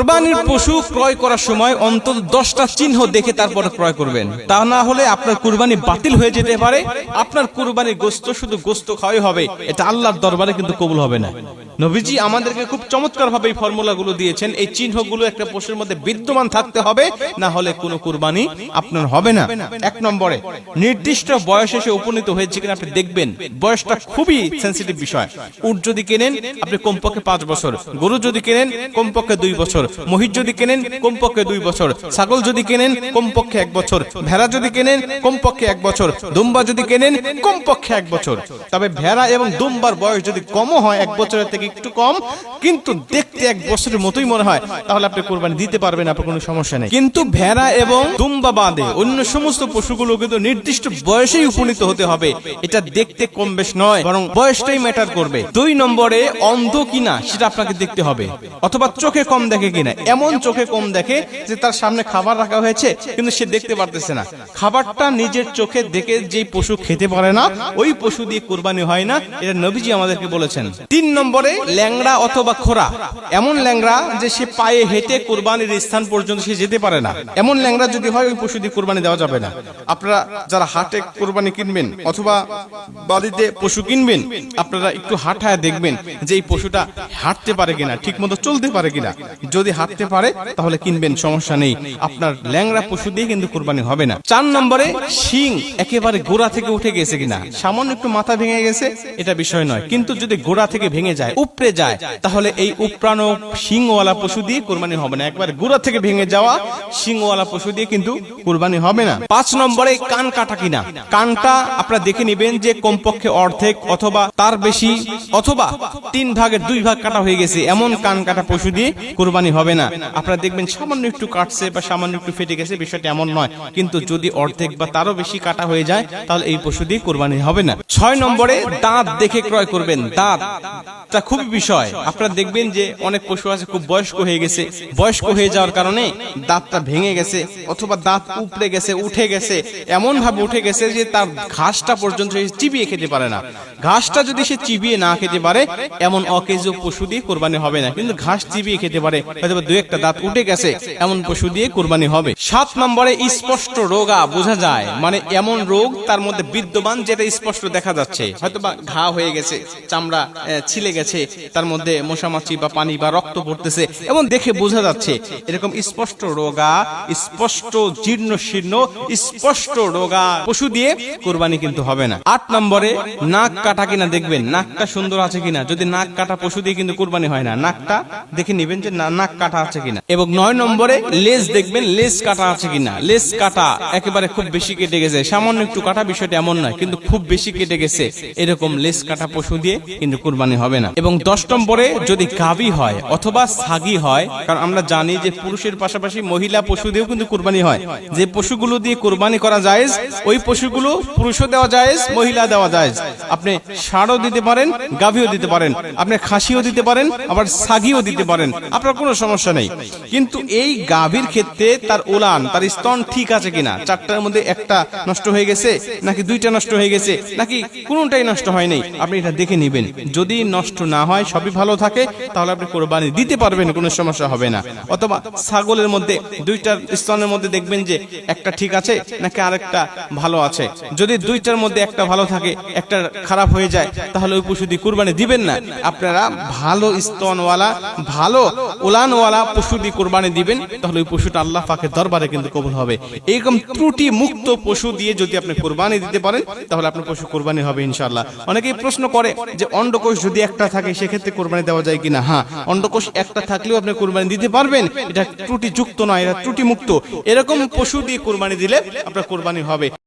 কোরবানির পশু ক্রয় করার সময় অন্তত 10টা চিহ্ন দেখে তারপরে ক্রয় করবেন, তা না হলে আপনার কুরবানি বাতিল হয়ে যেতে পারে। আপনার কুরবানির গোশত শুধু গোশত খাওয়াই হবে, এটা আল্লাহর দরবারে কিন্তু কবুল হবে না। নবীজি আমাদেরকে খুব চমৎকার ভাবে এই ফর্মুলাগুলো দিয়েছেন। এই চিহ্নগুলো একটা পশুর মধ্যে বিদ্যমান থাকতে হবে, না হলে কোনো কুরবানি আপনার হবে না। 1 নম্বরে নির্দিষ্ট বয়সে সে উপনীত হয়েছে কিনা আপনি দেখবেন। বয়সটা খুবই সেনসিটিভ বিষয়। উট যদি কেনেন আপনি কমপক্ষে 5 বছর, গরু যদি কেনেন কমপক্ষে 2 বছর, মহিষ যদি কেনেন কমপক্ষে 2 বছর, ছাগল যদি কেনেন কমপক্ষে 1 বছর, ভেড়া যদি কেনেন কমপক্ষে 1 বছর, দুম্বা যদি কেনেন কমপক্ষে 1 বছর। তবে ভেড়া এবং দুম্বার বয়স যদি কমও হয় 1 বছরের থেকে একটু কম, কিন্তু দেখতে 1 বছরের মতোই মনে হয়, তাহলে আপনি কুরবানি দিতে পারবেন, আপনার কোনো সমস্যা নেই। কিন্তু ভেড়া এবং দুম্বা বাদে অন্য সমস্ত পশুগুলো কিন্তু নির্দিষ্ট বয়সেই উপনীত হতে হবে। এটা দেখতে কম বেশ নয়, বরং বয়সটাই ম্যাটার করবে। 2 নম্বরে অন্ধ কিনা সেটা আপনাকে দেখতে হবে, অথবা চোখে কম দেখে কিনা। এমন চোখে কম দেখে যে তার সামনে খাবার রাখা হয়েছে কিন্তু সে দেখতে পারতেছে না। খাবারটা নিজের চোখে দেখে যেই পশু খেতে পারে না, ওই পশু দিয়ে কুরবানি হয় না, এটা নবীজি আমাদেরকে বলেছেন। 3 নম্বরে ল্যাংড়া অথবা খোরা। এমন ল্যাংড়া যে সে পায়ে হেঁটে কুরবানির স্থান পর্যন্ত সে যেতে পারে না, এমন ল্যাংড়া যদি হয় ওই পশু দিয়ে কুরবানি দেওয়া যাবে না। আপনারা যারা হাটে কুরবানি কিনবেন অথবা বাড়িতে পশু কিনবেন, আপনারা একটু হাঁটায় দেখবেন যে এই পশুটা হাঁটতে পারে কিনা, ঠিক মতো চলতে পারে কিনা। যদি হাঁটতে পারে তাহলে কিনবেন, সমস্যা নেই। আপনার ল্যাংড়া পশু দিয়ে কিন্তু কুরবানি হবে না। 4 নম্বরে শিং একেবারে গোড়া থেকে উঠে গেছে কিনা। সামান্য একটু মাথা ভেঙে গেছে এটা বিষয় নয়, কিন্তু যদি গোড়া থেকে ভেঙে যায়, উপড়ে যায়, তাহলে এই উপড়ানো শিংওয়ালা পশু দিয়ে কুরবানি হবে না। একবারে গোড়া থেকে ভেঙে যাওয়া শিংওয়ালা পশু দিয়ে কিন্তু কুরবানি হবে না। 5 নম্বরে কান কাটা কিনা। কানটা আপনারা দেখে নেবেন যে কমপক্ষে অর্ধেক অথবা তার বেশি, অথবা 3 ভাগের 2 ভাগ কাটা হয়ে গেছে, এমন কান কাটা পশু দিয়ে কুরবানি হবে না। আপনারা দেখবেন সামান্য একটু কাটছে বা সামান্য একটু ফেটে গেছে, বিষয়টা এমন নয়, কিন্তু যদি অর্ধেক বা তারও বেশি কাটা হয়ে যায় তাহলে এই পশু দিয়ে কুরবানি হবে না। 6 নম্বরে দাঁত দেখে ক্রয় করবেন। দাঁতটা খুবই বিষয়। আপনারা দেখবেন যে অনেক পশু আছে খুব বয়স্ক হয়ে গেছে, বয়স্ক হয়ে যাওয়ার কারণে দাঁতটা ভেঙে গেছে অথবা দাঁত উপড়ে গেছে, উঠে গেছে, এমন ভাবে উঠে গেছে যে তার ঘাসটা পর্যন্ত সে চিবিয়ে খেতে পারে না। ঘাসটা যদি সে চিবিয়ে না খেতে পারে, এমন অকেজো পশু দিয়ে কুরবানি হবে না। কিন্তু ঘাস চিবিয়ে খেতে পারে, হয়তো 2-1টা দাঁত উঠে গেছে, এমন পশু দিয়ে কুরবানি হবে। 7 নম্বরে স্পষ্ট রোগা বোঝা যায়, মানে এমন রোগ তার মধ্যে বিদ্যমান যেটা স্পষ্ট দেখা যাচ্ছে, হয়তো বা ঘা হয়ে গেছে, চামড়া ছিলে গেছে, তার মধ্যে মশামাছি বা পানি বা রক্ত পড়তেছে, এমন দেখে বোঝা যাচ্ছে। এরকম স্পষ্ট রোগা, স্পষ্ট জীর্ণ শীর্ণ, স্পষ্ট রোগা পশু দিয়ে কুরবানি কিন্তু হবে না। 8 নম্বরে নাক কাটা কিনা দেখবেন, নাকটা সুন্দর আছে কিনা। যদি নাক কাটা পশু দিয়ে কিন্তু কুরবানি হয় না, নাকটা দেখে নেবেন যে নাক কাটা আছে কিনা। এবং 9 নম্বরে লেজ দেখবেন, লেজ কাটা আছে কিনা। লেজ কাটা একেবারে খুব বেশি কেটে গেছে, সামান্য একটু কাটা, বিষয়টা এমন নয়, কিন্তু খুব বেশি কেটে গেছে, এরকম লেজ কাটা পশু দিয়ে কিন্তু কুরবানি হবে না। এবং 10 নম্বরে যদি গাভী হয় অথবা ছাগি হয়, কারণ আমরা জানি যে পুরুষের পাশাপাশি মহিলা পশু দিয়েও কিন্তু কুরবানি হয়। যে পশুগুলো দিয়ে কুরবানি করা জায়েজ, ওই পশুগুলো পুরুষও দেওয়া জায়েজ, মহিলা দেওয়া জায়েজ। আপনি ষাঁড়ও দিতে পারেন, গাভীও দিতে পারেন, আপনি খাসিও দিতে পারেন, আবার ছাগিও দিতে পারেন, আপনার কোনো সমস্যা নেই। কিন্তু এই গাভীর ক্ষেত্রে তার উলান, তার স্তন ঠিক আছে কিনা, 4টার মধ্যে 1টা নষ্ট হয়ে গেছে নাকি 2টা নষ্ট হয়ে গেছে নাকি কোনোটাই নষ্ট হয় নাই, আপনি এটা দেখে নেবেন। যদি নষ্ট না হয়, সবই ভালো থাকে, তাহলে আপনি কুরবানি দিতে পারবেন, কোনো সমস্যা হবে না। অথবা ছাগলের মধ্যে 2টার স্তনের মধ্যে দেখবেন যে একটা ঠিক আছে নাকি আরেকটা ভালো আছে। যদি 2টার মধ্যে একটা ভালো থাকে, একটা খারাপ হয়ে যায়, তাহলে ওই পশু দিয়ে কুরবানি দিবেন না। আপনারা ভালো স্তনওয়ালা, ভালো উলানওয়ালা পশু দিয়ে কুরবানি দিবেন, তাহলে ওই পশুটা আল্লাহ পাকের দরবারে কিন্তু কবুল হবে। এরকম ত্রুটি মুক্ত পশু দিয়ে যদি আপনি কুরবানি দিতে পারেন, তাহলে আপনার পশু কুরবানি হবে ইনশাআল্লাহ। অনেকেই প্রশ্ন করে যে অন্ডকোষ যদি একটা থাকে সেক্ষেত্রে কুরবানি দেওয়া যায় কিনা। হ্যাঁ, অন্ডকোষ একটা থাকলেও আপনি কুরবানি দিতে পারবেন, এটা ত্রুটি যুক্ত নয়, এটা ত্রুটি মুক্ত। এরকম পশু দিয়ে কুরবানি দিলে আপনার কুরবানি হবে।